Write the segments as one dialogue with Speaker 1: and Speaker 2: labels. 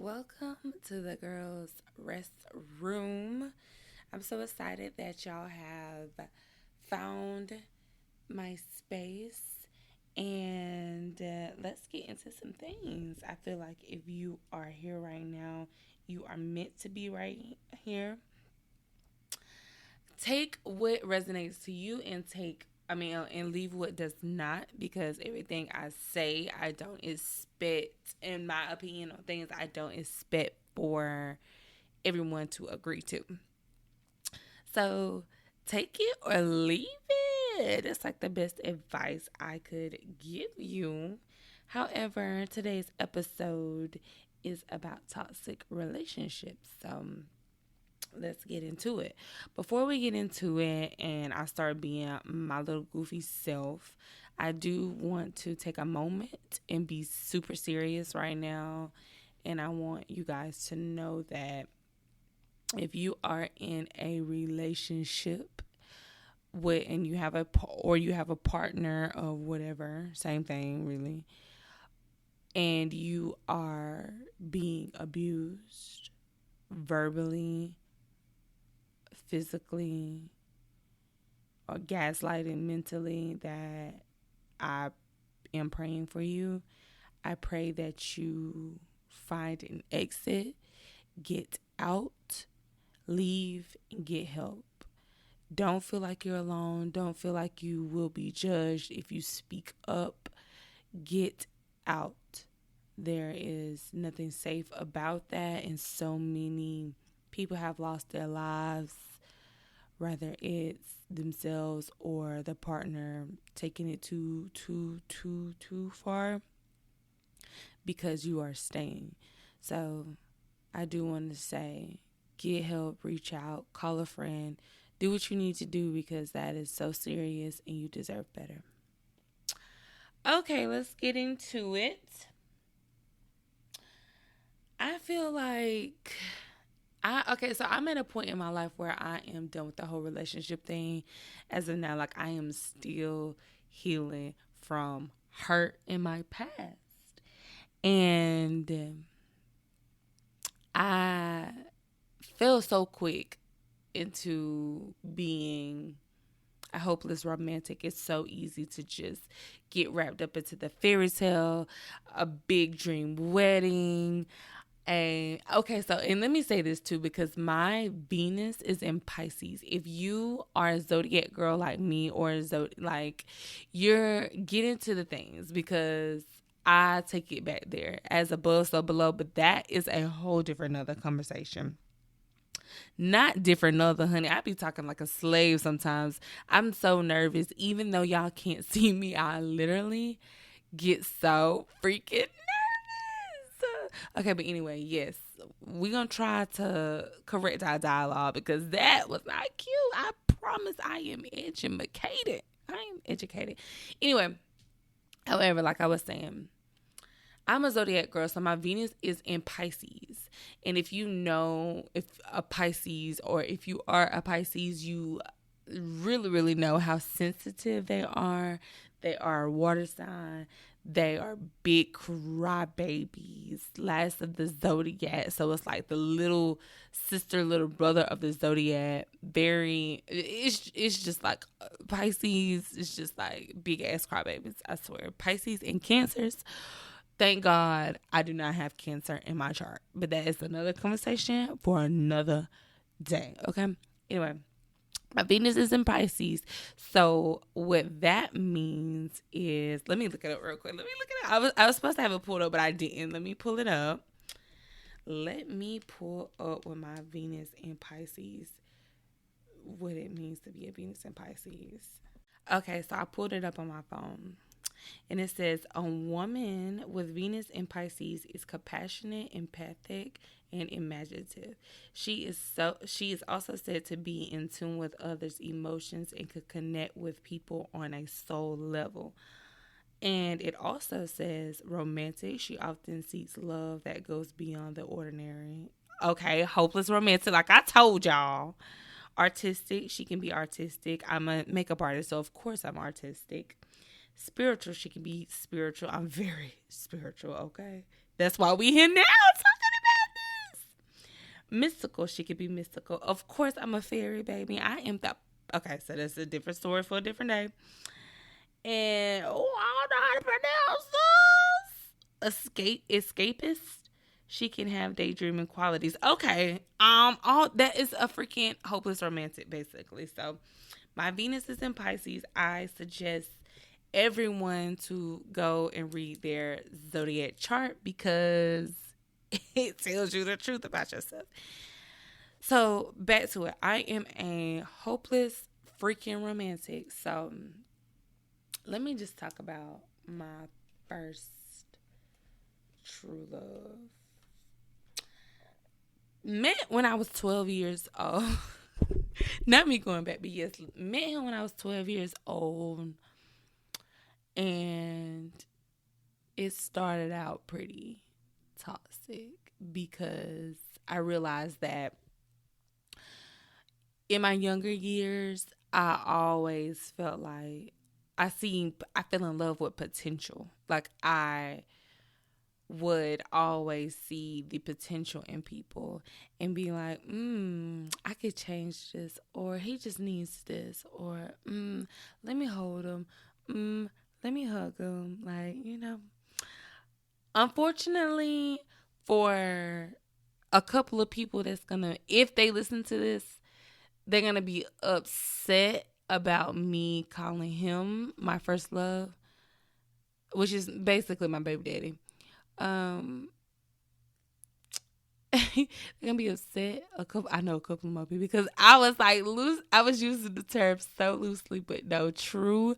Speaker 1: Welcome to the girls' rest room. I'm so excited that y'all have found my space and let's get into some things. I feel like if you are here right now, you are meant to be right here. Take what resonates to you and and leave what does not, because everything I say, I don't expect, in my opinion on things, I don't expect for everyone to agree to. So take it or leave it. It's like the best advice I could give you. However, today's episode is about toxic relationships. So let's get into it. Before we get into it and I start being my little goofy self, I do want to take a moment and be super serious right now. And I want you guys to know that if you are in a relationship and you have a partner or whatever, same thing really, and you are being abused verbally, physically, or gaslighted mentally, that I am praying for you. I pray that you find an exit, get out, leave, and get help. Don't feel like you're alone. Don't feel like you will be judged if you speak up. Get out. There is nothing safe about that, and so many people have lost their lives, whether it's themselves or the partner taking it too far because you are staying. So I do want to say, get help, reach out, call a friend, do what you need to do, because that is so serious and you deserve better. Okay, let's get into it. I feel like so I'm at a point in my life where I am done with the whole relationship thing. As of now, like, I am still healing from hurt in my past. And I fell so quick into being a hopeless romantic. It's so easy to just get wrapped up into the fairy tale, a big dream wedding. And let me say this too, because my Venus is in Pisces. If you are a zodiac girl like me, or you're get into the things, because I take it back there. As above, so below, but that is a whole different other conversation. Not different other, honey. I be talking like a slave sometimes. I'm so nervous. Even though y'all can't see me, I literally get so freaking nervous. Okay, but anyway, yes. We're going to try to correct our dialogue, because that was not cute. I promise I am educated. Anyway, however, like I was saying, I'm a zodiac girl, so my Venus is in Pisces. And if you know, if a Pisces, or if you are a Pisces, you really, really know how sensitive they are. They are a water sign. They are big crybabies, last of the zodiac. So it's like the little sister, little brother of the zodiac. It's just like Pisces. It's just like big ass crybabies. I swear, Pisces and Cancers. Thank God I do not have Cancer in my chart. But that is another conversation for another day. Okay? Anyway, my Venus is in Pisces. So what that means is, let me look it up real quick. I was supposed to have it pulled up, but I didn't. Let me pull it up. Let me pull up with my Venus in Pisces, what it means to be a Venus in Pisces. Okay, so I pulled it up on my phone. And it says, a woman with Venus in Pisces is compassionate, empathic, and imaginative. She is also said to be in tune with others' emotions and could connect with people on a soul level. And it also says romantic. She often seeks love that goes beyond the ordinary. Okay, hopeless romantic, like I told y'all. Artistic, she can be artistic. I'm a makeup artist, so of course I'm artistic. Spiritual, she can be spiritual. I'm very spiritual, okay? That's why we here now talking Mystical, she could be mystical. Of course, I'm a fairy, baby. I am the. Okay, so that's a different story for a different day. And oh, I don't know how to pronounce this. Escapist. She can have daydreaming qualities. Okay, all that is a freaking hopeless romantic, basically. So, my Venus is in Pisces. I suggest everyone to go and read their zodiac chart because it tells you the truth about yourself. So back to it. I am a hopeless freaking romantic. So let me just talk about my first true love. Met when I was 12 years old. Not me going back, but yes, met him when I was 12 years old. And it started out pretty toxic because I realized that in my younger years, I always felt like I fell in love with potential. Like I would always see the potential in people and be like, I could change this, or he just needs this, or let me hold him, let me hug him. Like, unfortunately, for a couple of people that's gonna, if they listen to this, they're gonna be upset about me calling him my first love, which is basically my baby daddy. They're gonna be upset. I know a couple more people because I was like loose. I was using the term so loosely, but no, true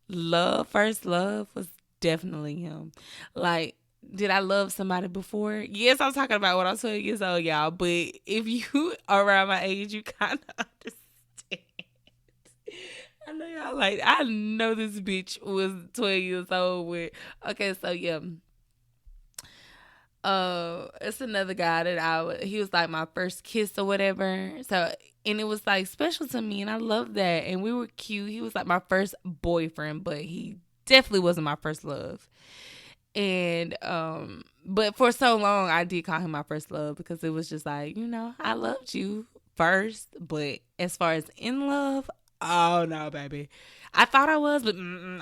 Speaker 1: love, first love was definitely him. Like, did I love somebody before? Yes, I'm talking about when I was 12 years old, y'all. But if you are around my age, you kind of understand. I know y'all like, I know this bitch was 12 years old with, okay, so yeah. It's another guy that he was like my first kiss or whatever. So, and it was like special to me and I loved that. And we were cute. He was like my first boyfriend, but he definitely wasn't my first love. And, but for so long I did call him my first love because it was just like, I loved you first, but as far as in love, oh no, baby. I thought I was, but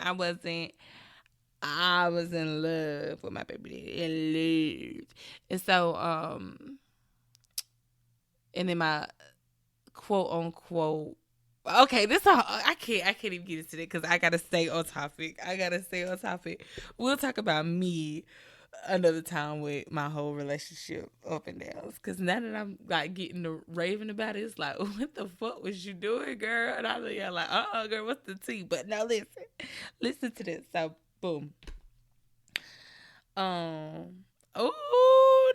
Speaker 1: I wasn't. I was in love with my baby daddy. In love. And so, and then my quote unquote, okay, I can't even get into it because I gotta stay on topic. We'll talk about me another time with my whole relationship up and downs. Because now that I'm like getting the raving about it, it's like, what the fuck was you doing, girl? And I was like, girl, what's the tea? But now listen to this. So boom. Oh,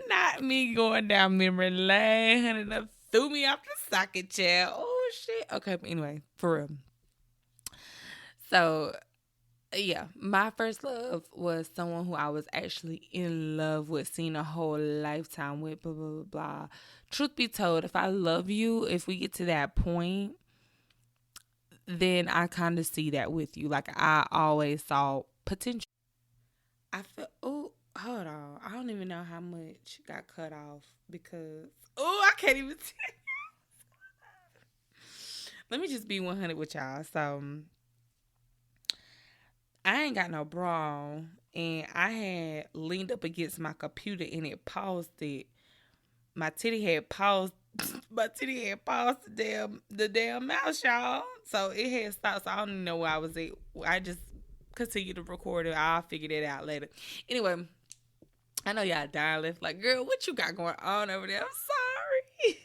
Speaker 1: not me going down memory lane, honey. That threw me off the socket chair. Oh shit. Okay, but anyway, for real. So yeah, my first love was someone who I was actually in love with, seeing a whole lifetime with, blah, blah, blah, blah. Truth be told, if I love you, if we get to that point, then I kind of see that with you. Like, I always saw potential. I feel, oh, hold on. I don't even know how much got cut off because, oh, I can't even tell. Let me just be 100 with y'all. So, I ain't got no bra on, and I had leaned up against my computer and it paused it. My titty had paused. My titty had paused the damn mouse, y'all. So it had stopped. So I don't even know where I was at. I just continued to record it. I'll figure that out later. Anyway, I know y'all dying left. Like, girl, what you got going on over there? I'm sorry.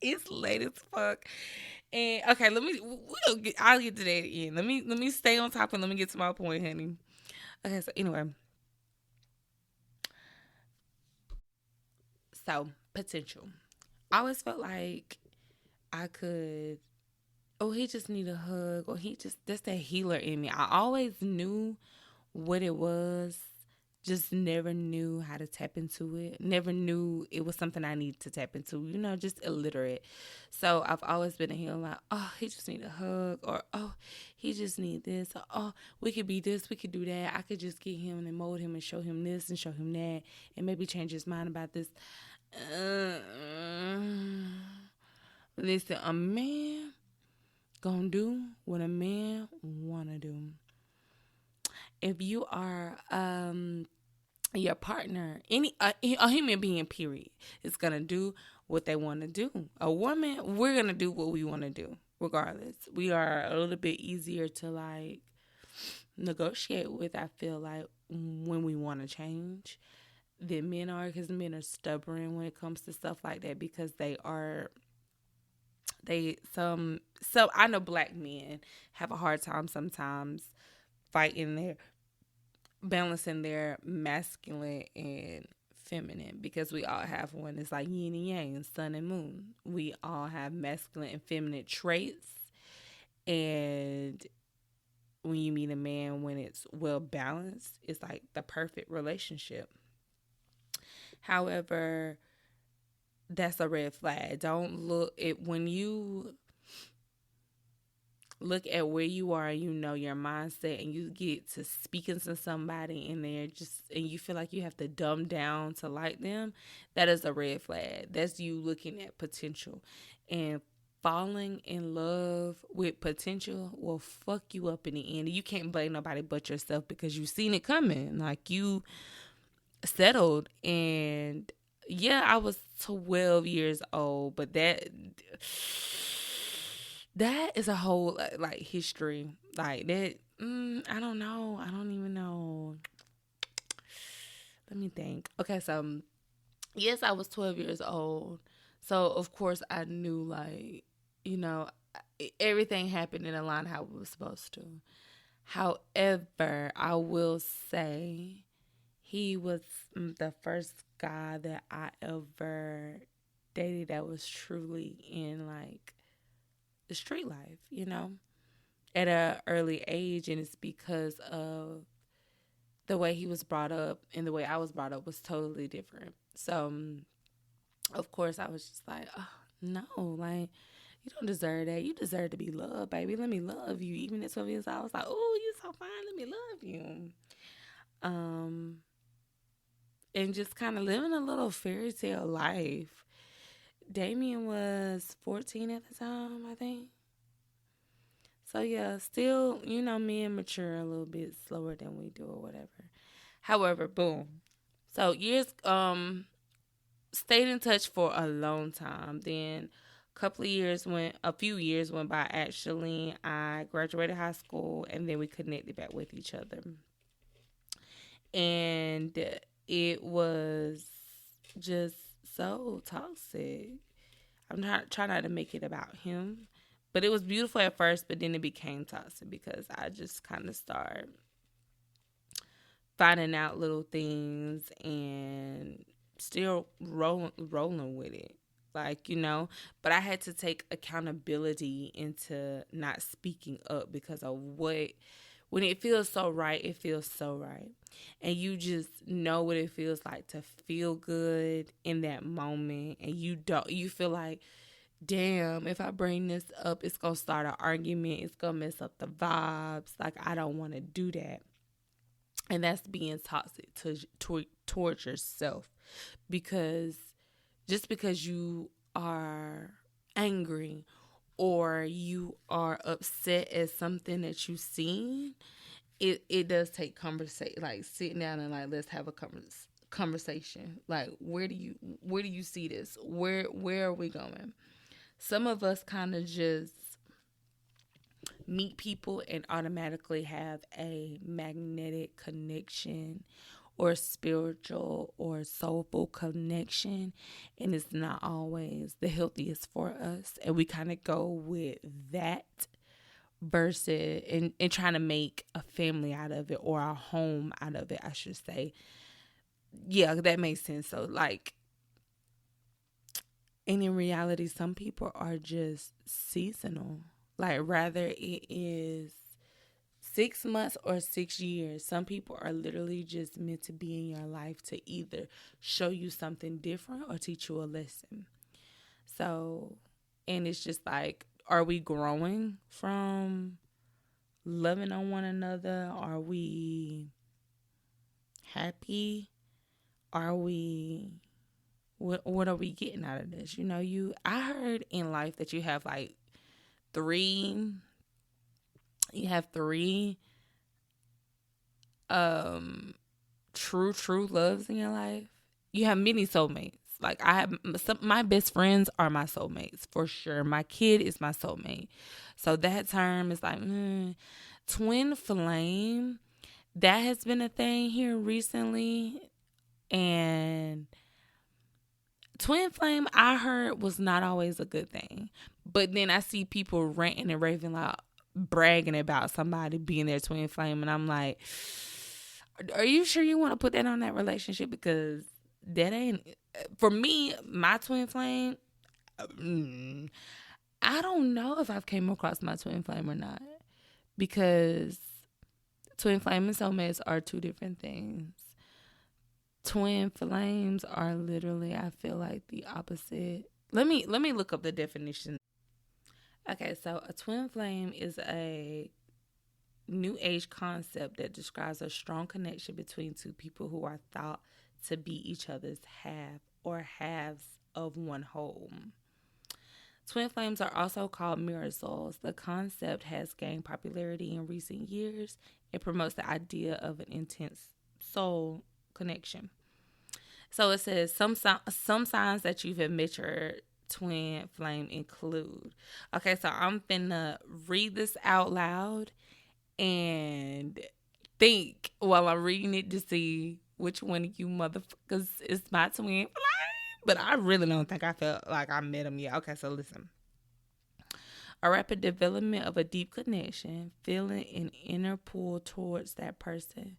Speaker 1: It's late as fuck. And okay, I'll get to that again. Let me stay on top and let me get to my point, honey. Okay, so anyway. So potential. I always felt like I could, he just need a hug, or that's that healer in me. I always knew what it was, just never knew how to tap into it. Never knew it was something I needed to tap into, just illiterate. So I've always been a healer, like, he just need a hug, or, he just need this, or, we could be this, we could do that. I could just get him and mold him and show him this and show him that and maybe change his mind about this. Listen, a man gonna do what a man wanna do. If you are your partner, a human being, period, is gonna do what they want to do. A woman, we're gonna do what we want to do, regardless. We are a little bit easier to like negotiate with. I feel like when we want to change than men are, because men are stubborn when it comes to stuff like that because they some I know black men have a hard time sometimes fighting their balancing their masculine and feminine because we all have one. It's like yin and yang, sun and moon. We all have masculine and feminine traits. And when you meet a man when it's well balanced, it's like the perfect relationship. However, that's a red flag. Don't look it when you look at where you are and you know your mindset and you get to speaking to somebody and they're just and you feel like you have to dumb down to like them, that is a red flag. That's you looking at potential. And falling in love with potential will fuck you up in the end. You can't blame nobody but yourself because you've seen it coming. Like you settled. And yeah, I was 12 years old, but that is a whole like history like that. I don't know. I don't even know. Let me think. Okay, so yes, I was 12 years old. So of course I knew like, you know, everything happened in a line how it was supposed to. However, I will say he was the first guy that I ever dated that was truly in like the street life, you know, at a early age. And it's because of the way he was brought up and the way I was brought up was totally different. So of course I was just like, oh, no, like you don't deserve that. You deserve to be loved, baby. Let me love you. Even at 12 years old, I was like, oh, you're so fine. Let me love you. And just kind of living a little fairy tale life. Damien was 14 at the time, I think. So yeah, still, you know, men mature a little bit slower than we do or whatever. However, boom. So years, stayed in touch for a long time. Then a few years went by actually. I graduated high school and then we connected back with each other. And it was just so toxic. I'm not trying not to make it about him, but it was beautiful at first, but then it became toxic because I just kind of started finding out little things and still rolling with it. Like, you know, but I had to take accountability into not speaking up because of when it feels so right, it feels so right. And you just know what it feels like to feel good in that moment. And you feel like, damn, if I bring this up, it's going to start an argument. It's going to mess up the vibes. Like, I don't want to do that. And that's being toxic towards yourself. Because just because you are angry or you are upset at something that you've seen, it does take conversation, like sitting down and like let's have a conversation. Like where do you see this? Where are we going? Some of us kind of just meet people and automatically have a magnetic connection or spiritual or soulful connection, and it's not always the healthiest for us, and we kind of go with that versus and trying to make a family out of it or a home out of it, I should say. Yeah, that makes sense. So like, and in reality, some people are just seasonal. Like rather it is 6 months or 6 years. Some people are literally just meant to be in your life to either show you something different or teach you a lesson. So, and it's just like, are we growing from loving on one another? Are we happy? Are we what are we getting out of this? I heard in life that you have like three you have three true loves in your life. You have many soulmates. Like I have my best friends are my soulmates for sure. My kid is my soulmate. So that term is like twin flame. That has been a thing here recently, and twin flame I heard was not always a good thing. But then I see people ranting and raving like bragging about somebody being their twin flame, and I'm like, are you sure you want to put that on that relationship? Because that ain't, for me, my twin flame, I don't know if I've came across my twin flame or not, because twin flame and soulmates are two different things. Twin flames are literally, I feel like, the opposite. Let me look up the definition. Okay, so a twin flame is a new age concept that describes a strong connection between two people who are thought to be each other's half or halves of one whole. Twin flames are also called mirror souls. The concept has gained popularity in recent years. It promotes the idea of an intense soul connection. So it says some signs that you've met your twin flame include. Okay, so I'm finna read this out loud and think while I'm reading it to see which one of you motherfuckers is my twin flame. But I really don't think I felt like I met him yet. Okay, so listen. A rapid development of a deep connection, feeling an inner pull towards that person,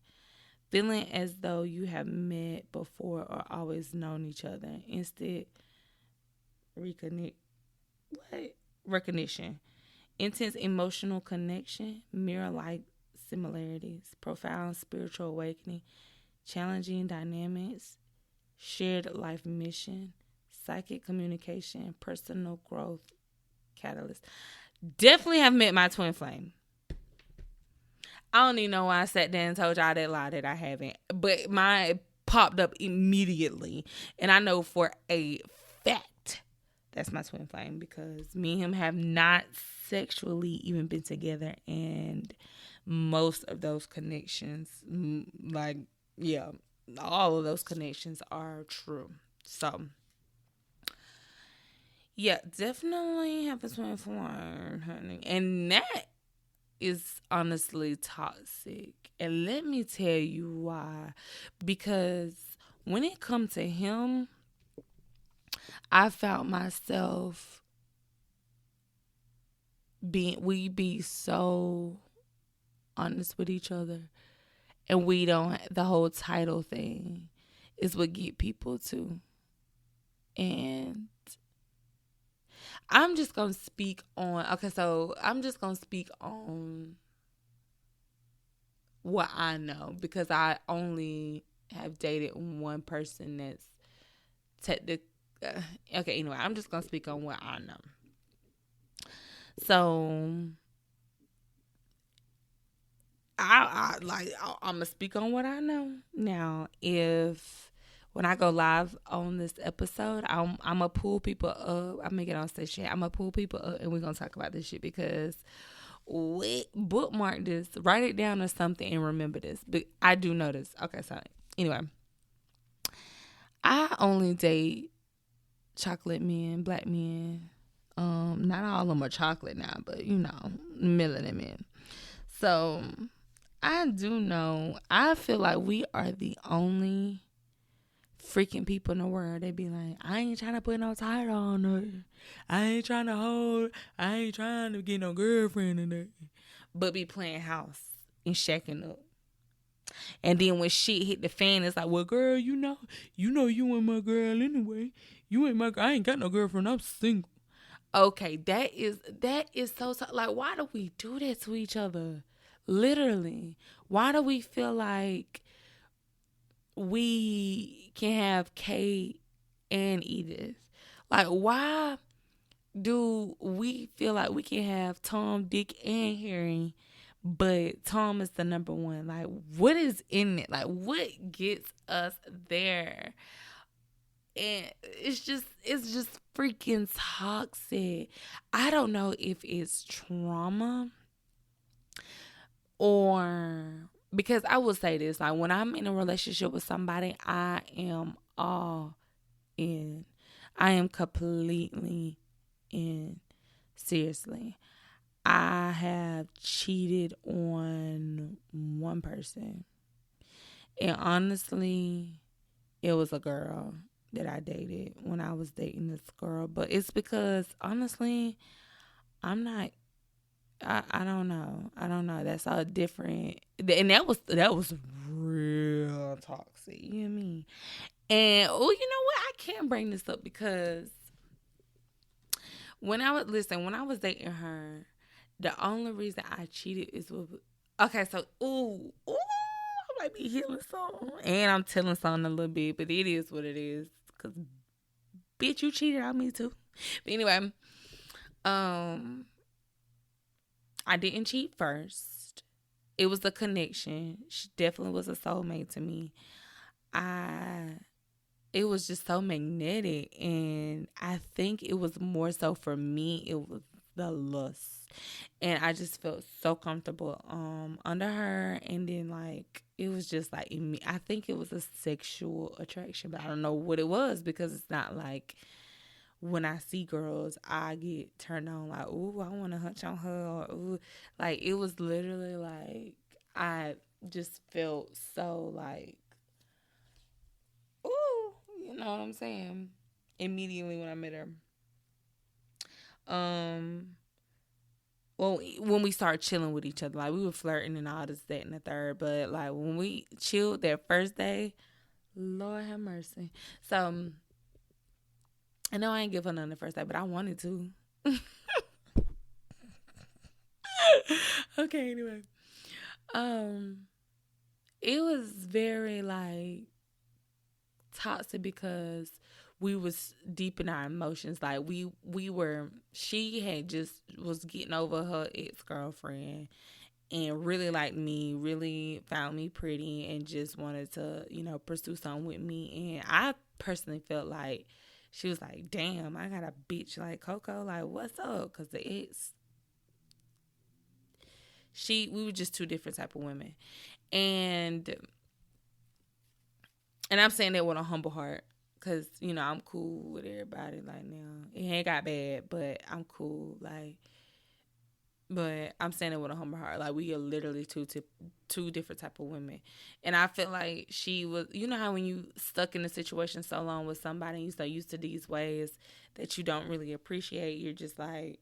Speaker 1: feeling as though you have met before or always known each other. Instant recognition. Intense emotional connection, mirror-like similarities, profound spiritual awakening, challenging dynamics, shared life mission, psychic communication, personal growth catalyst. Definitely have met my twin flame. I don't even know why I sat there and told y'all that lie that I haven't. But mine popped up immediately. And I know for a fact that's my twin flame, because me and him have not sexually even been together. And most of those connections, all of those connections are true. So, yeah, definitely have a twin flame, honey. And that is honestly toxic. And let me tell you why. Because when it comes to him, I found myself we be so honest with each other. And we don't, the whole title thing is what get people to. And I'm just going to speak on what I know, because I only have dated one person that's okay, anyway, I'm just going to speak on what I know. So, I'm going to speak on what I know. Now, when I go live on this episode, I'm going to pull people up. I'm going to get on stage. I'm going to pull people up and we're going to talk about this shit, because we bookmark this, write it down or something, and remember this. But I do know this. Okay, so anyway, I only date chocolate men, black men. Not all of them are chocolate now, but melanin men. So I do know, I feel like we are the only freaking people in the world. They be like, I ain't trying to put no title on her. I ain't trying to get no girlfriend in there. But be playing house and shacking up. And then when shit hit the fan, it's like, well, girl, you know you ain't my girl anyway. You ain't my girl. I ain't got no girlfriend. I'm single. Okay, that is so like, why do we do that to each other? Literally. Why do we feel like we can have Kate and Edith? Like, why do we feel like we can have Tom, Dick, and Harry, but Tom is the number one? Like, what is in it? Like, what gets us there? And it's just freaking toxic. I don't know if it's trauma or because I will say this, like when I'm in a relationship with somebody, I am all in. I am completely in. Seriously. I have cheated on one person. And honestly, it was a girl that I dated when I was dating this girl. But it's because honestly, I'm not I don't know. I don't know. That's all different. And that was real toxic. You know what I mean? And oh, you know what? I can't bring this up because when I was dating her, the only reason I cheated is with okay, so ooh, I might be healing some. And I'm telling something a little bit, but it is what it is. Cause bitch, you cheated on me too. But anyway, um I didn't cheat first. It was a connection. She definitely was a soulmate to me. I it was just so magnetic, and I think it was more so for me it was the lust. And I just felt so comfortable under her, and then like it was just like I think it was a sexual attraction, but I don't know what it was because it's not like when I see girls, I get turned on like, ooh, I want to hunch on her, or ooh, like it was literally like I just felt so like, ooh, you know what I'm saying? Immediately when I met her, um, well, when we started chilling with each other, like we were flirting and all this, that, and the third, but like when we chilled that first day, Lord have mercy. So I know I ain't give her none the first day, but I wanted to. Okay, anyway. Um, it was very like toxic because we was deep in our emotions. Like we were she had just was getting over her ex-girlfriend and really liked me, really found me pretty and just wanted to, pursue something with me. And I personally felt like she was like, damn, I got a bitch like Coco. Like, what's up? Because the ex, we were just two different type of women. And I'm saying that with a humble heart. Cause I'm cool with everybody. Like now, it ain't got bad, but I'm cool. Like, but I'm saying it with a humble heart. Like we are literally two different type of women, and I feel like she was. You know how when you stuck in a situation so long with somebody, and you so used to these ways that you don't really appreciate. You're just like,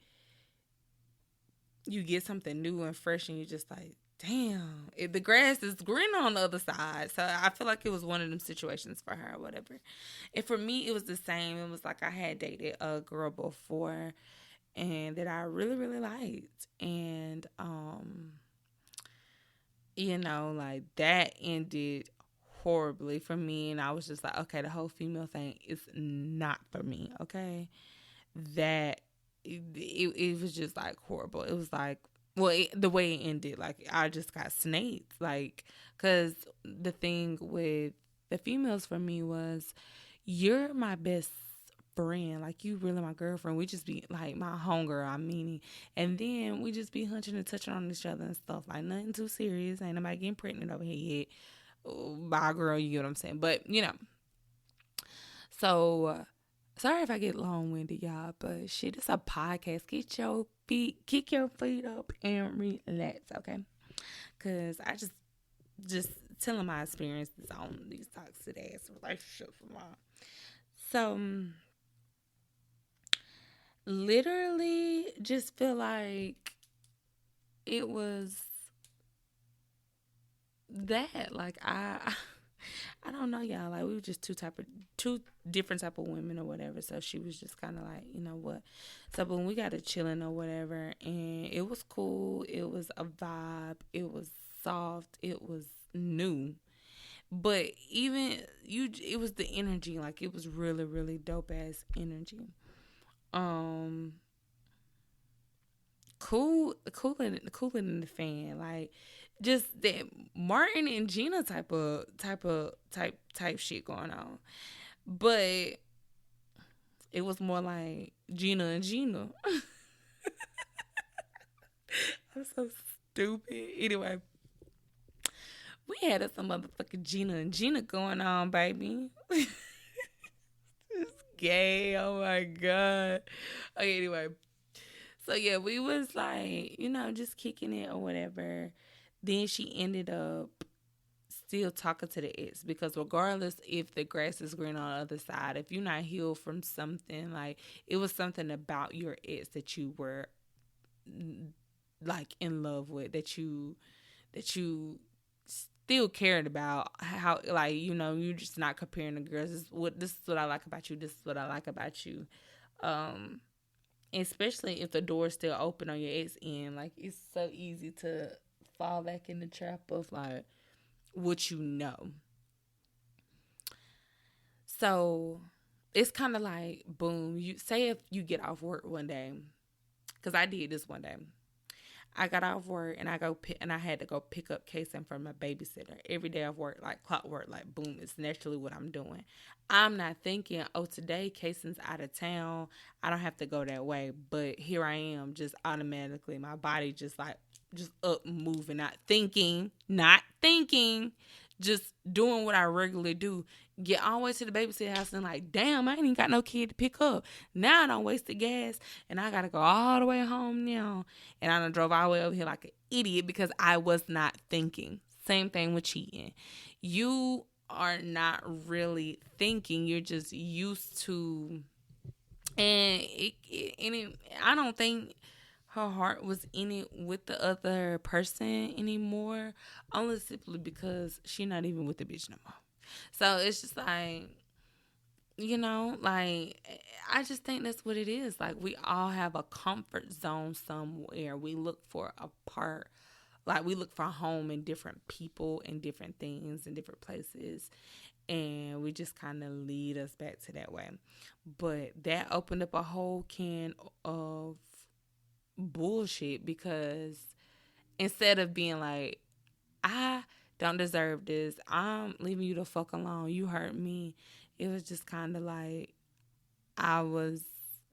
Speaker 1: you get something new and fresh, and you're just like, damn, the grass is green on the other side. So I feel like it was one of them situations for her or whatever. And for me, it was the same. It was like I had dated a girl before and that I really, really liked. And, like that ended horribly for me. And I was just like, okay, the whole female thing is not for me, okay? That it was just like horrible. It was like, well, the way it ended, like I just got snaked, like, because the thing with the females for me was, you're my best friend, like you really my girlfriend. We just be like my homegirl, I mean, and then we just be hunching and touching on each other and stuff, like nothing too serious. Ain't nobody getting pregnant over here yet. By a girl, you get what I'm saying? But so. Sorry if I get long winded, y'all, but shit, it's a podcast. Kick your feet up and relax, okay? Cause I just telling my experiences on these toxic ass relationships of mine. So literally just feel like it was that. Like I don't know, y'all. Like we were just two different type of women or whatever. So she was just kind of like, you know what? So when we got to chilling or whatever, and it was cool. It was a vibe. It was soft. It was new. But it was the energy. Like it was really, really dope ass energy. Um, cooler than the fan. Like just that Martin and Gina type shit going on. But it was more like Gina and Gina. I'm so stupid. Anyway, we had some motherfucking Gina and Gina going on, baby. It's gay. Oh my god. Okay, anyway. So yeah, we was like, just kicking it or whatever. Then she ended up still talking to the ex because regardless if the grass is green on the other side, if you're not healed from something, like it was something about your ex that you were like in love with, that you still cared about, how, like, you're just not comparing the girls. This is what I like about you, this is what I like about you. um Especially if the door's still open on your ex end, like it's so easy to fall back in the trap of like what you know. So it's kind of like boom. You say if you get off work one day, because I did this one day. I got off work and I had to go pick up Kason from my babysitter. Every day I've worked like clockwork, like boom, it's naturally what I'm doing. I'm not thinking, oh, today Kason's out of town, I don't have to go that way. But here I am, just automatically, my body just up moving, not thinking, just doing what I regularly do. Get all the way to the babysitter house and like, damn, I ain't even got no kid to pick up. Now I don't waste the gas and I gotta go all the way home now. And I done drove all the way over here like an idiot because I was not thinking. Same thing with cheating. You are not really thinking. You're just used to, I don't think her heart was in it with the other person anymore. Only simply because she not even with the bitch no more. So it's just like, like I just think that's what it is. Like we all have a comfort zone somewhere. We look for a part, like we look for a home in different people and different things and different places. And we just kind of lead us back to that way. But that opened up a whole can of bullshit because instead of being like, I don't deserve this, I'm leaving you the fuck alone, you hurt me, it was just kind of like I was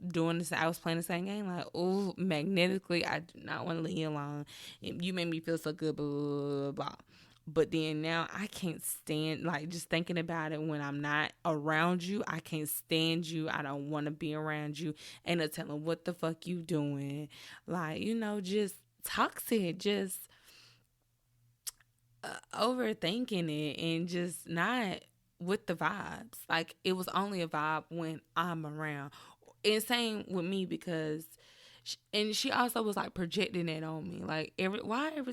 Speaker 1: doing this. I was playing the same game. Like, oh, magnetically, I do not want to leave you alone. You made me feel so good, blah, blah, blah, blah. But then now I can't stand, like, just thinking about it when I'm not around you. I can't stand you. I don't want to be around you. Ain't no telling what the fuck you doing. Like, just toxic, just overthinking it and just not with the vibes. Like it was only a vibe when I'm around. And same with me because she also was like projecting it on me. Like every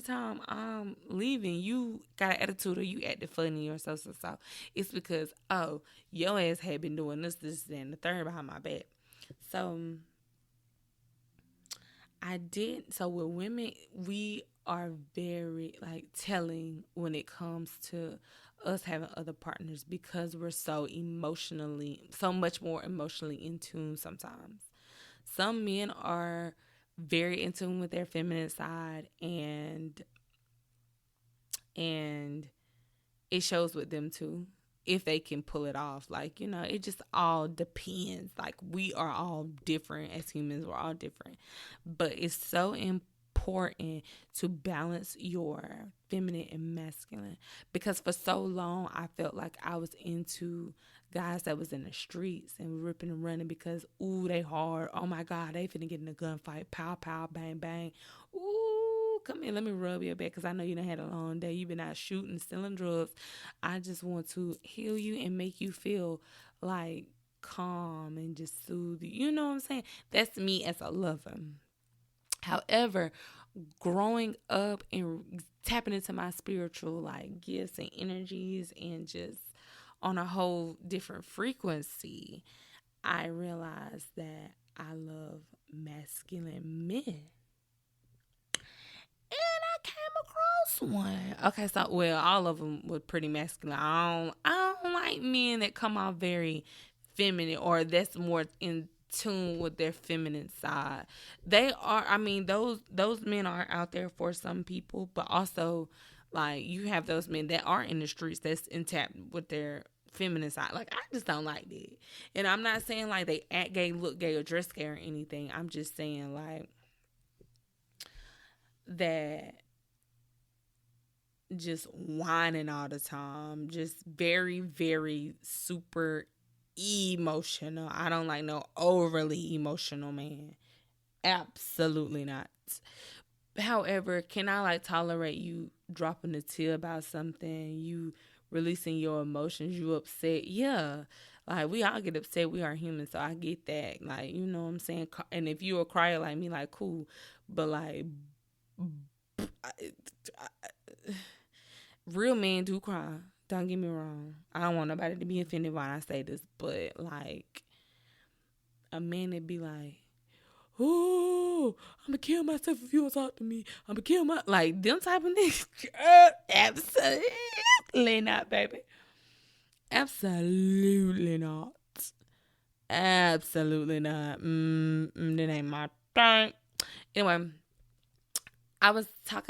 Speaker 1: time I'm leaving, you got an attitude or you acted funny or so. It's because, oh, your ass had been doing this, and the third behind my back. So I did. So with women, we are very like telling when it comes to us having other partners because we're so much more emotionally in tune sometimes. Some men are very in tune with their feminine side and it shows with them too if they can pull it off. Like, it just all depends. Like we are all different as humans, we're all different, but it's so important to balance your feminine and masculine because for so long I felt like I was into guys that was in the streets and ripping and running because ooh, they hard, oh my god, they finna get in a gunfight, pow pow bang bang, ooh, come here, let me rub your back because I know you done had a long day, you've been out shooting, selling drugs. I just want to heal you and make you feel like calm and just soothe you. You know what I'm saying? That's me as a lover. However, growing up and tapping into my spiritual like gifts and energies and just on a whole different frequency, I realized that I love masculine men. And I came across one. Okay, so well, all of them were pretty masculine. I don't like men that come off very feminine or that's more in tune with their feminine side. They are, I mean, those men are out there for some people, but also like you have those men that are in the streets that's intact with their feminine side. Like, I just don't like that. And I'm not saying like they act gay, look gay, or dress gay or anything. I'm just saying like that just whining all the time, just very, very super emotional. I don't like no overly emotional man. Absolutely not. However, can I like tolerate you dropping a tear about something, you releasing your emotions, you upset? Yeah. Like, we all get upset. We are human, so I get that. Like, you know what I'm saying? And if you're a crier like me, like, cool. But like, real men do cry. Don't get me wrong. I don't want nobody to be offended when I say this, but like, a man that be like, oh, I'm gonna kill myself if you don't talk to me. I'm gonna kill my, like, them type of niggas. Absolutely not, baby. Absolutely not. Absolutely not. That ain't my thing. Anyway, I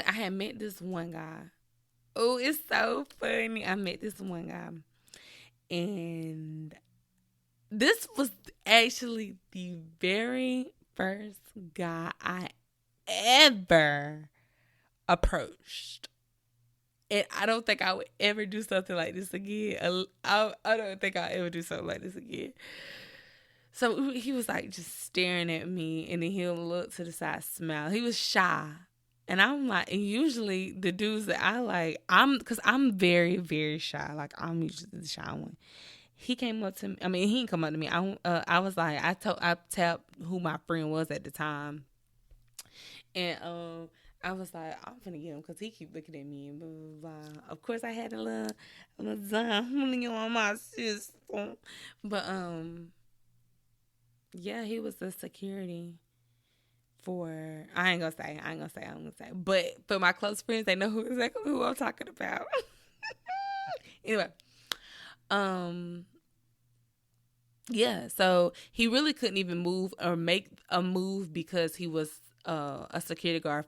Speaker 1: had met this one guy. Oh, it's so funny. I met this one guy. And this was actually the very first guy I ever approached. And I don't think I would ever do something like this again. I don't think I'll ever do something like this again. So he was like just staring at me, and then he'll look to the side, smile. He was shy. And I'm like, and usually the dudes that I like, because I'm very, very shy. Like, I'm usually the shy one. He came up to me. I mean, he didn't come up to me. I was like, I tapped who my friend was at the time. And I was like, I'm finna get him because he keep looking at me and blah, blah, blah. Of course, I had a little time on my system. But, yeah, he was the security for, I ain't gonna say. But for my close friends, they know exactly who I'm talking about. Anyway, yeah, so he really couldn't even move or make a move because he was a security guard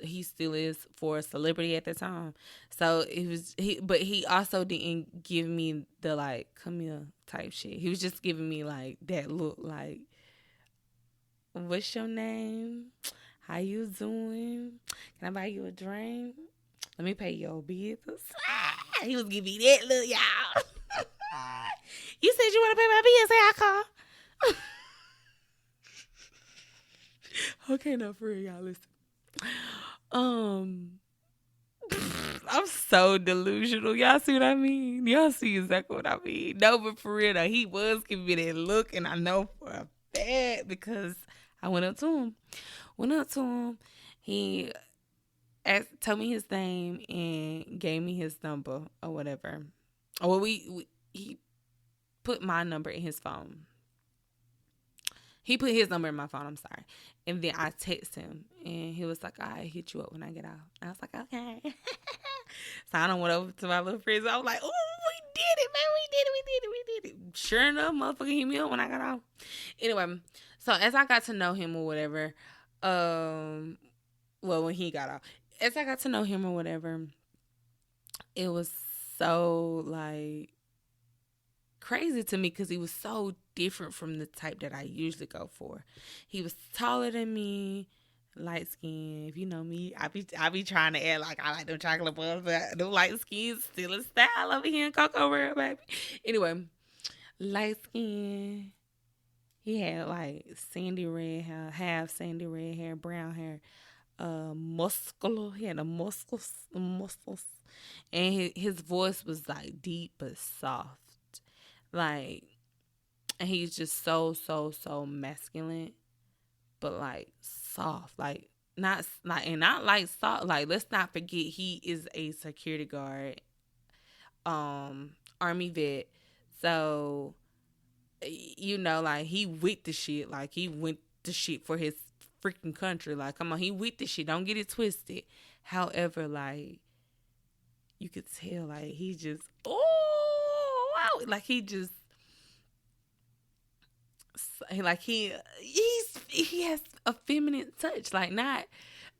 Speaker 1: he still is for a celebrity at the time. So but he also didn't give me the like, come here type shit. He was just giving me like that look, like, what's your name? How you doing? Can I buy you a drink? Let me pay your bills. He was giving me that look, y'all. You said you want to pay my bills, say I call. Okay, no, for real, y'all, listen. I'm so delusional. Y'all see what I mean? Y'all see exactly what I mean. No, but for real, though, he was giving me that look, and I know for a fact because I went up to him. He told me his name and gave me his number or whatever. Well, he put my number in his phone. He put his number in my phone, I'm sorry. And then I text him, and he was like, I'll hit you up when I get off. And I was like, okay. So I went over to my little friends. I was like, oh, we did it, man. We did it. Sure enough, motherfucker hit me up when I got off. Anyway, so as I got to know him or whatever, when he got off, as I got to know him or whatever, it was so, like, crazy to me because he was so different from the type that I usually go for. He was taller than me, light skin. If you know me, I be trying to act like I like them chocolate bars, but them light skins still in style over here in Cocoa World, baby. Anyway, light skin. He had like sandy red hair, half sandy red hair, brown hair, muscular. He had the muscles, and his voice was like deep but soft. Like, and he's just so masculine, but like soft, like not like soft. Like, let's not forget he is a security guard, Army vet. So, you know, like, he with the shit. Like, he went the shit for his freaking country. Like, come on, he with the shit. Don't get it twisted. However, like, you could tell, like, he just, oh, wow. Like, he just, like, he has a feminine touch. Like, not,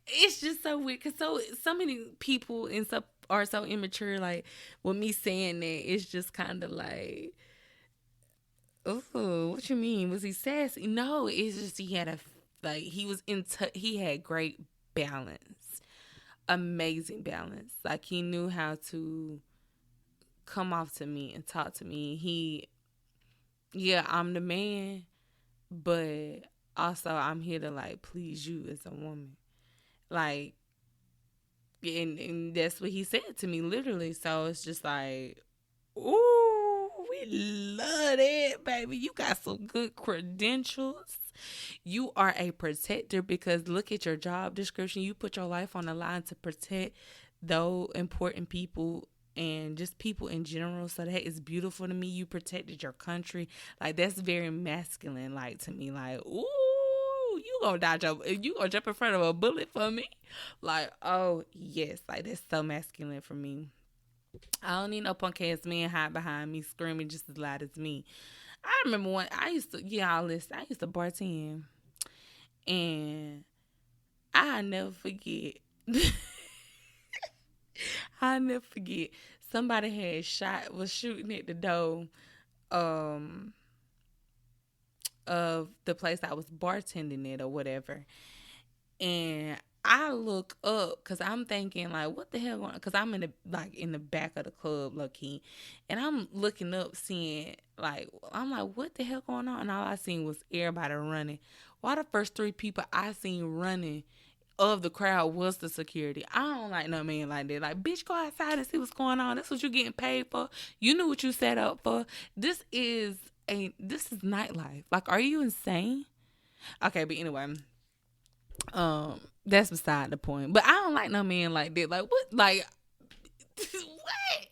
Speaker 1: it's just so weird because so many people and are so immature. Like with me saying that, it's just kind of like, oh, what you mean? Was he sassy? No, it's just he had a like he was he had great balance, amazing balance. Like he knew how to come off to me and talk to me. Yeah, I'm the man, but also I'm here to like please you as a woman. Like, and that's what he said to me literally. So it's just like, ooh, we love that, baby. You got some good credentials. You are a protector because look at your job description. You put your life on the line to protect those important people and just people in general. So that is beautiful to me. You protected your country. Like that's very masculine, like to me. Like, ooh, you gonna jump in front of a bullet for me? Like, oh yes, like that's so masculine for me. I don't need no punk ass man hide behind me screaming just as loud as me. I remember when I used to, yeah, listen, I used to bartend, and I never forget. I never forget. Somebody was shooting at the door um, of the place I was bartending at or whatever. And I look up because I'm thinking like, what the hell going on? Because I'm in the back of the club, low key, and I'm looking up, seeing like, I'm like, what the hell going on? And all I seen was everybody running. Why the first three people I seen running of the crowd was the security? I don't like no man like that. Like, bitch, go outside and see what's going on. That's what you're getting paid for. You knew what you set up for. This is nightlife. Like, are you insane? Okay, but anyway, that's beside the point. But I don't like no man like that. Like what? Like what?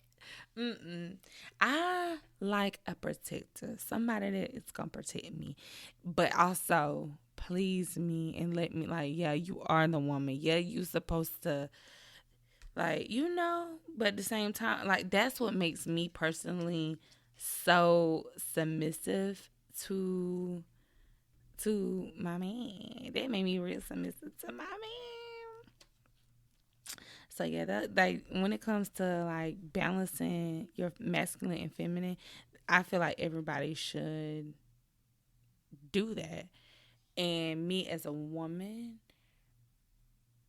Speaker 1: Mm-mm. I like a protector, somebody that is gonna protect me, but also please me and let me like, yeah, you are the woman. Yeah, you supposed to like, but at the same time, like that's what makes me personally so submissive to my man. That made me real submissive to my man. So yeah, that like when it comes to like balancing your masculine and feminine, I feel like everybody should do that. And me as a woman,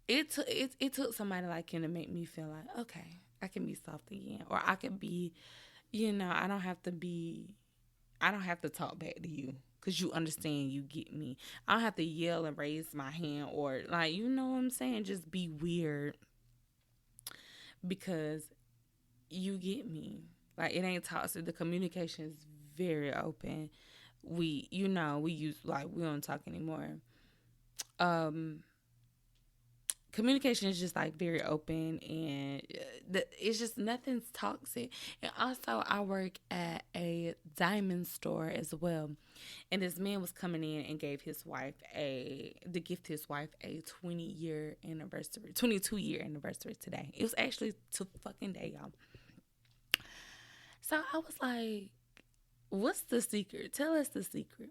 Speaker 1: it took somebody like him to make me feel like, okay, I can be soft again, or I can be, I don't have to talk back to you because you understand, you get me. I don't have to yell and raise my hand or like, you know what I'm saying, just be weird because you get me. Like it ain't toxic. The communication is very open. We use like we don't talk anymore. Um, Communication is just like very open and it's just nothing's toxic. And also I work at a diamond store as well, and this man was coming in and gave his wife to gift his wife a 20-year anniversary, 22-year anniversary today. It was actually to fucking day, y'all. So I was like, what's the secret? Tell us the secret.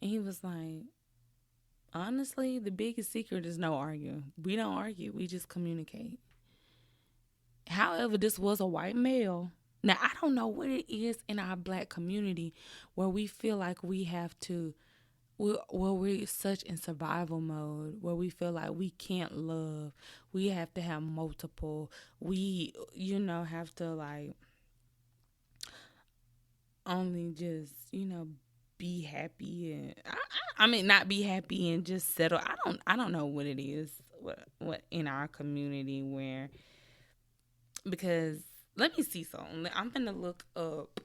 Speaker 1: And he was like, honestly, the biggest secret is no arguing. We don't argue. We just communicate. However, this was a white male. Now, I don't know what it is in our black community where we feel like we have to, where we're such in survival mode, where we feel like we can't love. We have to have multiple. We, have to like only just, be happy and I mean not be happy and just settle. I don't know what it is what in our community where, because let me see something. I'm gonna look up,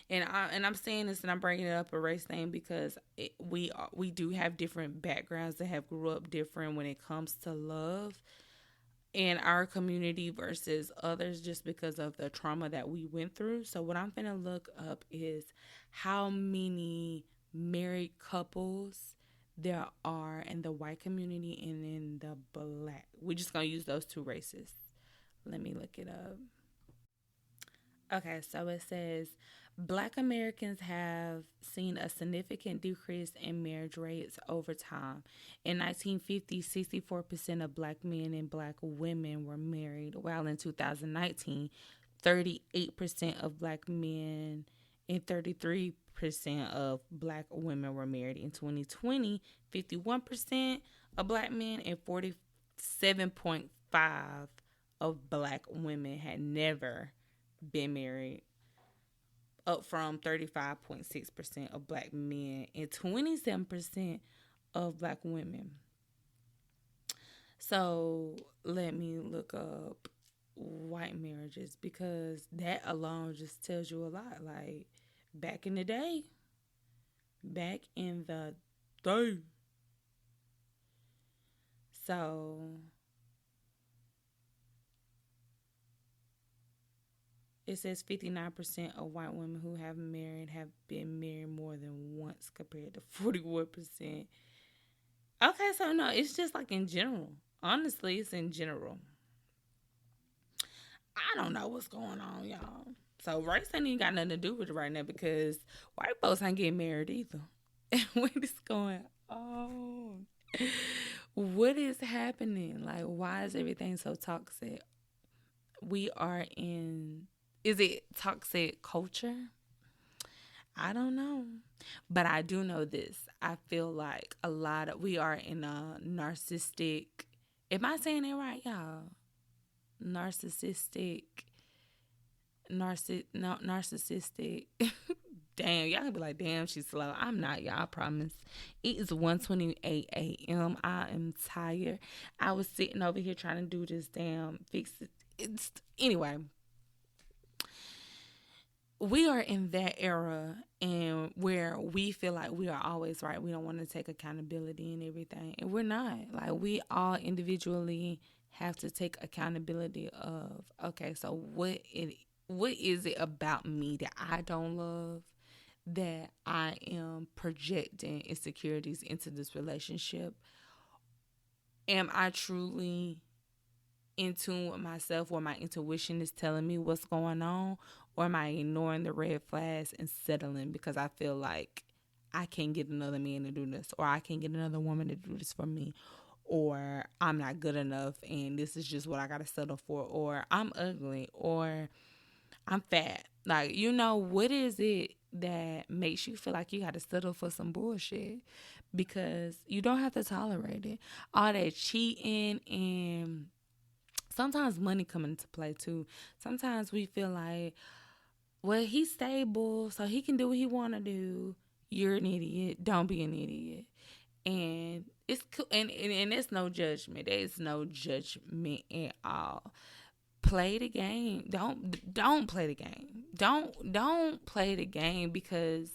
Speaker 1: and I'm saying this and I'm bringing it up a race thing because we do have different backgrounds that have grew up different when it comes to love in our community versus others just because of the trauma that we went through. So what I'm going to look up is how many married couples there are in the white community and in the black. We're just going to use those two races. Let me look it up. Okay, so it says Black Americans have seen a significant decrease in marriage rates over time. In 1950, 64% of black men and black women were married, while in 2019, 38% of black men and 33% of black women were married. In 2020, 51% of black men and 47.5 of black women had never been married, up from 35.6% of black men and 27% of black women. So let me look up white marriages, because that alone just tells you a lot. Like, back in the day, back in the day. So it says 59% of white women who have married have been married more than once, compared to 41%. Okay, so no, it's just like in general. Honestly, it's in general. I don't know what's going on, y'all. So race ain't even got nothing to do with it right now, because white folks ain't getting married either. What is going on? What is happening? Like, why is everything so toxic? We are in, is it toxic culture? I don't know. But I do know this. I feel like we are in a narcissistic, am I saying it right, y'all? Narcissistic, no, narcissistic. Damn, y'all can be like, damn, she's slow. I'm not, y'all, I promise. It is 1:28 a.m. I am tired. I was sitting over here trying to do this damn fix it. Anyway, we are in that era, and where we feel like we are always right. We don't want to take accountability and everything. And we're not. Like, we all individually have to take accountability of, okay, so what is it about me that I don't love, that I am projecting insecurities into this relationship? Am I truly in tune with myself, where my intuition is telling me what's going on? Or am I ignoring the red flags and settling because I feel like I can't get another man to do this, or I can't get another woman to do this for me, or I'm not good enough and this is just what I gotta settle for, or I'm ugly, or I'm fat? Like, what is it that makes you feel like you gotta settle for some bullshit? Because you don't have to tolerate it. All that cheating, and sometimes money come into play too. Sometimes we feel like, well, he's stable, so he can do what he want to do. You're an idiot. Don't be an idiot. And it's cool, and it's no judgment. There's no judgment at all. Play the game. Don't play the game. Don't play the game, because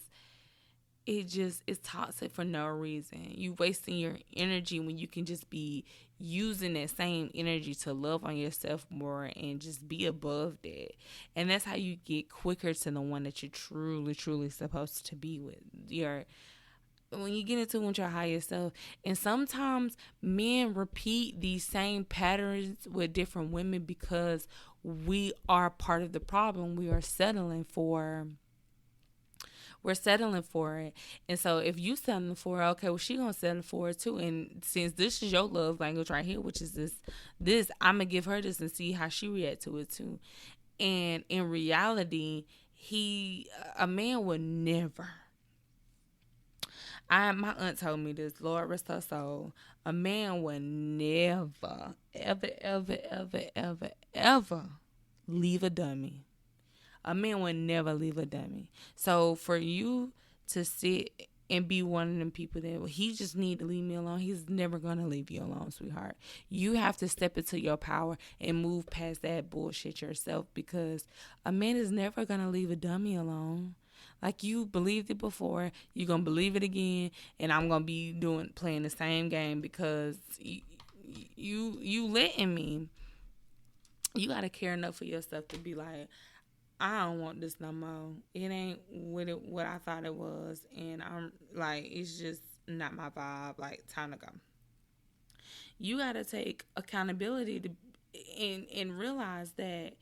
Speaker 1: it's toxic for no reason. You wasting your energy when you can just be using that same energy to love on yourself more and just be above that. And that's how you get quicker to the one that you're truly, truly supposed to be with. When you get into with your higher self. And sometimes men repeat these same patterns with different women because we are part of the problem. We're settling for it. And so if you settling for it, okay, well, she gonna settle for it too. And since this is your love language right here, which is this, I'm gonna give her this and see how she react to it too. And in reality, a man would never. My aunt told me this, Lord rest her soul. A man would never, ever, ever, ever, ever, ever leave a dummy. A man would never leave a dummy. So for you to sit and be one of them people that, well, he just need to leave me alone, he's never going to leave you alone, sweetheart. You have to step into your power and move past that bullshit yourself, because a man is never going to leave a dummy alone. Like, you believed it before, you're going to believe it again, and I'm going to be playing the same game because you letting me. You got to care enough for yourself to be like, I don't want this no more. It ain't what I thought it was. And I'm like, it's just not my vibe. Like, time to go. You got to take accountability and realize that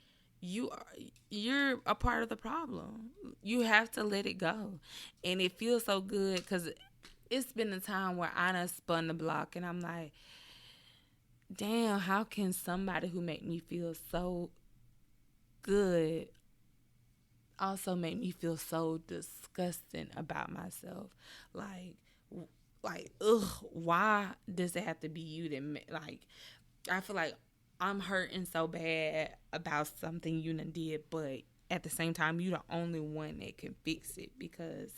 Speaker 1: you are you're a part of the problem. You have to let it go. And it feels so good because it's been a time where I done spun the block and I'm like, damn, how can somebody who make me feel so good also make me feel so disgusting about myself? Like, ugh, why does it have to be you that, like, I feel like I'm hurting so bad about something you done did, but at the same time, you the only one that can fix it because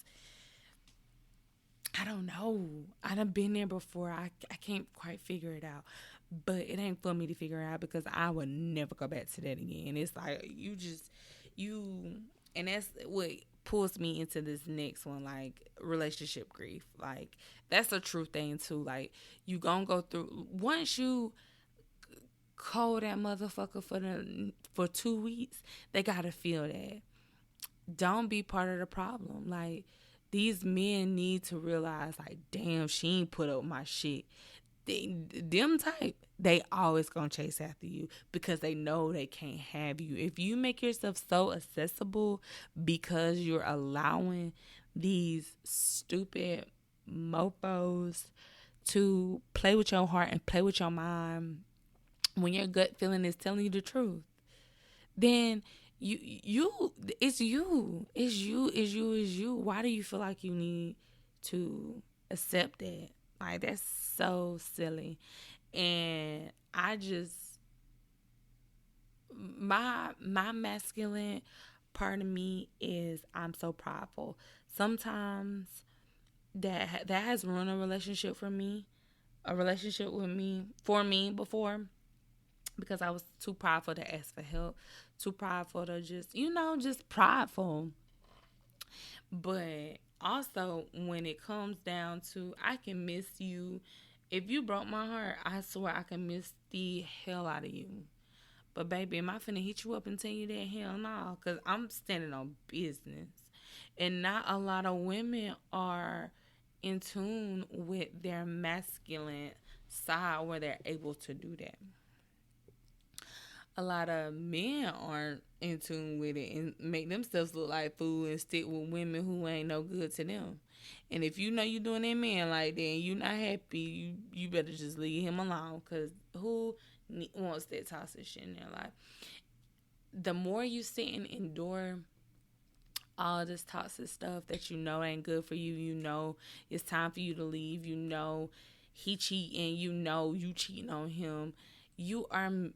Speaker 1: I don't know. I done been there before. I can't quite figure it out. But it ain't for me to figure it out because I would never go back to that again. It's like you, and that's what pulls me into this next one, like relationship grief. Like, that's a true thing too. Like, you gonna go through, once you call that motherfucker for 2 weeks, they gotta feel that. Don't be part of the problem. Like, these men need to realize, like, damn, she ain't put up my shit. Them type, they always gonna chase after you because they know they can't have you. If you make yourself so accessible because you're allowing these stupid mofos to play with your heart and play with your mind when your gut feeling is telling you the truth, then you it's you. Why do you feel like you need to accept that? Like, that's so silly. And I just, my masculine part of me is, I'm so prideful. Sometimes that has ruined a relationship for me, a relationship with me for me before, because I was too prideful to ask for help, too prideful to just prideful. But also, when it comes down to, I can miss you. If you broke my heart, I swear I can miss the hell out of you. But baby, am I finna hit you up and tell you that? Hell no, because I'm standing on business. And not a lot of women are in tune with their masculine side where they're able to do that. A lot of men aren't in tune with it and make themselves look like fool and stick with women who ain't no good to them. And if you know you doing that man like that and you not happy, you better just leave him alone, because who wants that toxic shit in their life? The more you sit and endure all this toxic stuff that you know ain't good for you, you know it's time for you to leave, you know he cheating, you know you cheating on him,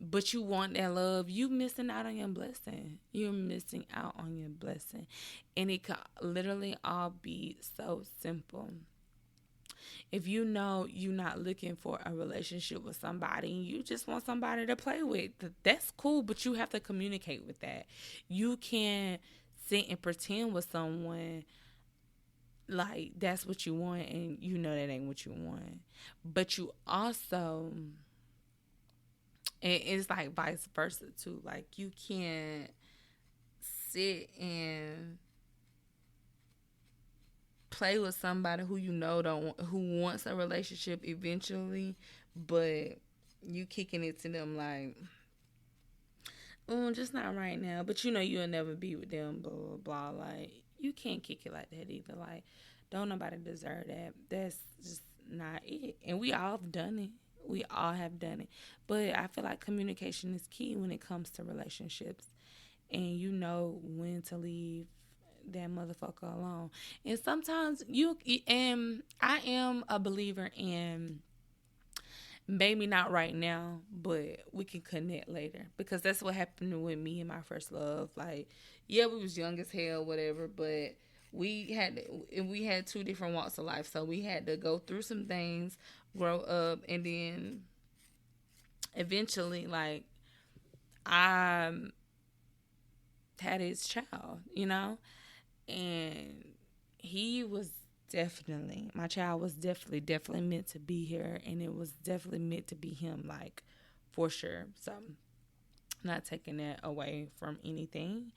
Speaker 1: but you want that love, you missing out on your blessing. You're missing out on your blessing. And it could literally all be so simple. If you know you're not looking for a relationship with somebody, you just want somebody to play with, that's cool, but you have to communicate with that. You can't sit and pretend with someone like that's what you want and you know that ain't what you want. But you also, and it's like vice versa too. Like, you can't sit and play with somebody who you know don't who wants a relationship eventually, but you kicking it to them like, oh, just not right now. But you know you'll never be with them. Blah blah blah. Like, you can't kick it like that either. Like, don't nobody deserve that. That's just not it. And we all have done it. We all have done it. But I feel like communication is key when it comes to relationships. And you know when to leave that motherfucker alone. And sometimes and I am a believer in, maybe not right now, but we can connect later, because that's what happened with me and my first love. Like, yeah, we was young as hell, whatever, but we had two different walks of life, so we had to go through some things, grow up, and then eventually, like, I had his child, and he was definitely, my child was definitely meant to be here, and it was definitely meant to be him, like, for sure. So I'm not taking that away from anything,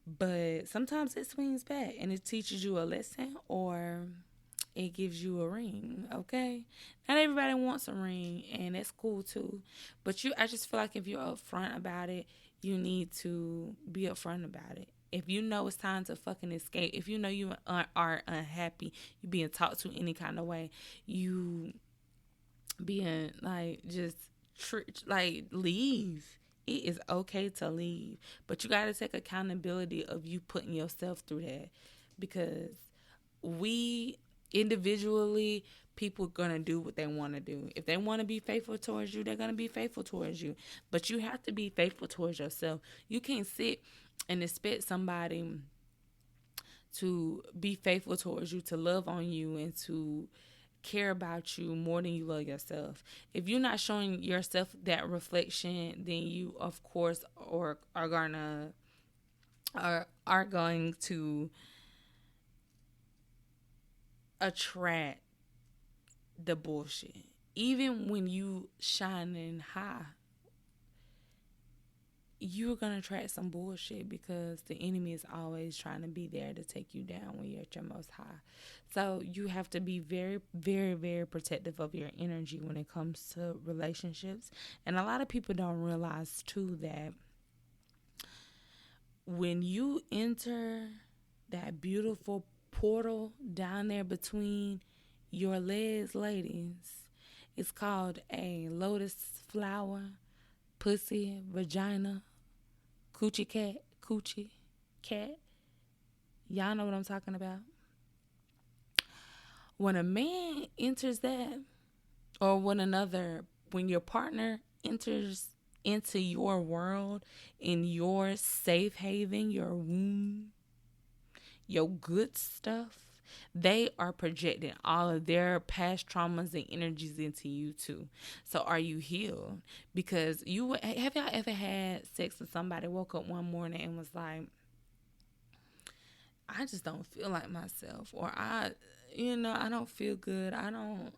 Speaker 1: but sometimes it swings back and it teaches you a lesson, or it gives you a ring. Okay, not everybody wants a ring, and that's cool too, but I just feel like if you're upfront about it, you need to be upfront about it. If you know it's time to fucking escape, if you know you are unhappy, you being talked to any kind of way, you being like just like leave. It is okay to leave, but you got to take accountability of you putting yourself through that, because we individually, people gonna do what they want to do. If they want to be faithful towards you, they're gonna be faithful towards you, but you have to be faithful towards yourself. You can't sit and expect somebody to be faithful towards you, to love on you, and to care about you more than you love yourself. If you're not showing yourself that reflection, then you of course are going to attract the bullshit. Even when you shining high, you're gonna attract some bullshit, because the enemy is always trying to be there to take you down when you're at your most high. So you have to be very, very, very protective of your energy when it comes to relationships. And a lot of people don't realize too that when you enter that beautiful portal down there between your legs, ladies, it's called a lotus flower, pussy, vagina, coochie cat. Y'all know what I'm talking about. When a man enters that, or when your partner enters into your world, in your safe haven, your womb, your good stuff, they are projecting all of their past traumas and energies into you too. So are you healed? Because have y'all ever had sex with somebody, woke up one morning and was like, I just don't feel like myself, or I don't feel good. I don't,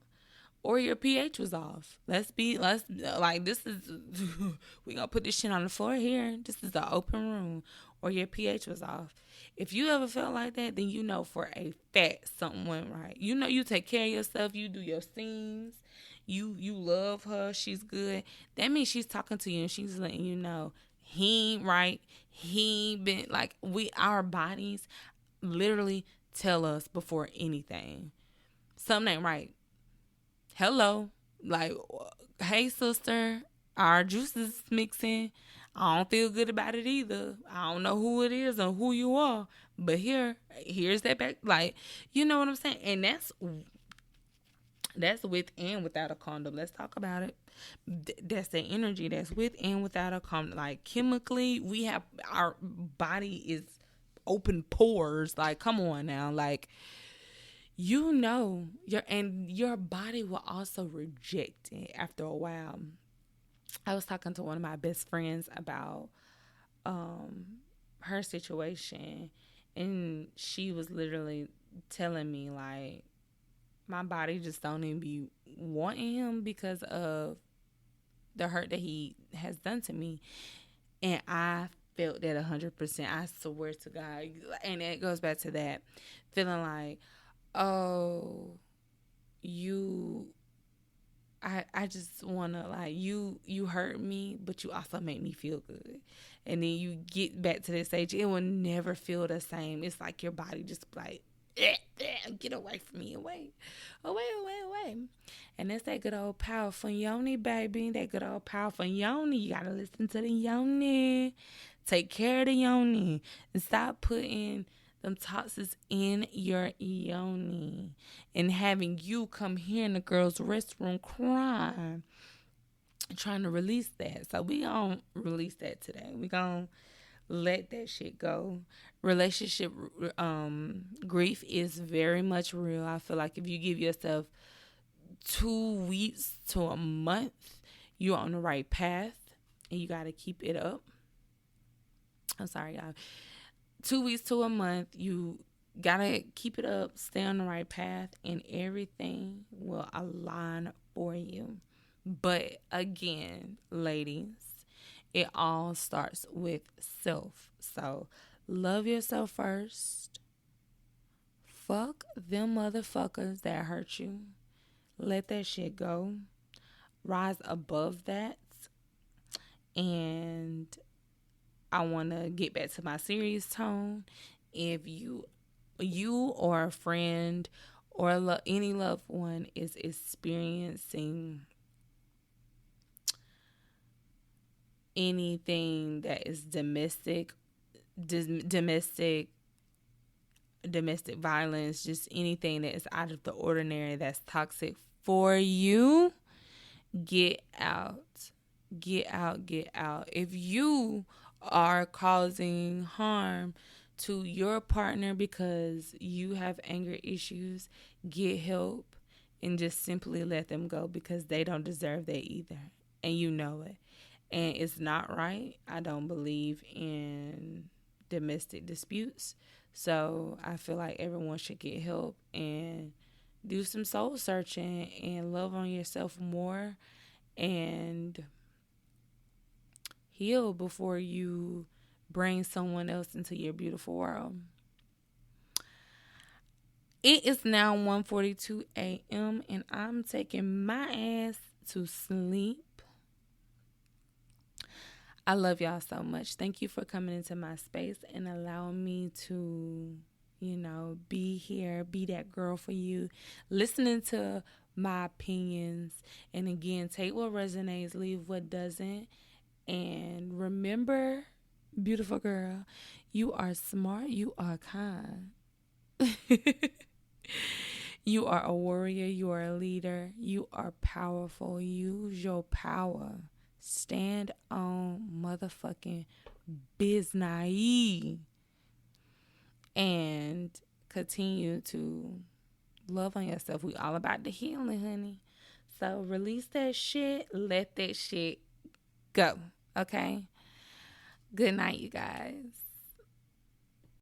Speaker 1: or your pH was off. Let's like, this is, we gonna put this shit on the floor here. This is the open room. Or your pH was off. If you ever felt like that, then you know for a fact something went right. You know you take care of yourself. You do your things. You love her. She's good. That means she's talking to you and she's letting you know he ain't right. He ain't been like, our bodies literally tell us before anything. Something ain't right. Hello. Like, hey, sister, our juices mixing. I don't feel good about it either. I don't know who it is or who you are, but here's that back. Like, you know what I'm saying? And that's with and without a condom. Let's talk about it. That's the energy that's with and without a condom. Like, chemically, we have, our body is open pores. Like, come on now. Like, your body will also reject it after a while. I was talking to one of my best friends about her situation, and she was literally telling me, like, my body just don't even be wanting him because of the hurt that he has done to me. And I felt that 100%. I swear to God. And it goes back to that feeling like, oh, I just wanna, like, you hurt me, but you also make me feel good. And then you get back to this stage, it will never feel the same. It's like your body just like, get away from me, away. And that's that good old powerful yoni, baby. That good old powerful yoni. You gotta listen to the yoni. Take care of the yoni. And stop putting them toxins in your yoni and having you come here in the girls' restroom crying, trying to release that. So we gonna release that today. We gonna let that shit go. Relationship grief is very much real. I feel like if you give yourself 2 weeks to a month, you're on the right path, and you got to keep it up. I'm sorry, y'all. 2 weeks to a month, you got to keep it up, stay on the right path, and everything will align for you. But again, ladies, it all starts with self. So love yourself first. Fuck them motherfuckers that hurt you. Let that shit go. Rise above that. And I want to get back to my serious tone. If you or a friend or any loved one is experiencing anything that is domestic domestic violence, just anything that is out of the ordinary that's toxic for you, get out. Get out, get out. If you are causing harm to your partner because you have anger issues, get help and just simply let them go because they don't deserve that either. And you know it. And it's not right. I don't believe in domestic disputes. So I feel like everyone should get help and do some soul searching and love on yourself more and heal before you bring someone else into your beautiful world. It is now 1:42 a.m. and I'm taking my ass to sleep. I love y'all so much. Thank you for coming into my space and allowing me to, be here, be that girl for you, listening to my opinions. And again, take what resonates, leave what doesn't. And remember, beautiful girl, you are smart, you are kind. You are a warrior, you are a leader, you are powerful. Use your power. Stand on motherfucking business and continue to love on yourself. We all about the healing, honey. So release that shit. Let that shit go. Okay? Good night, you guys.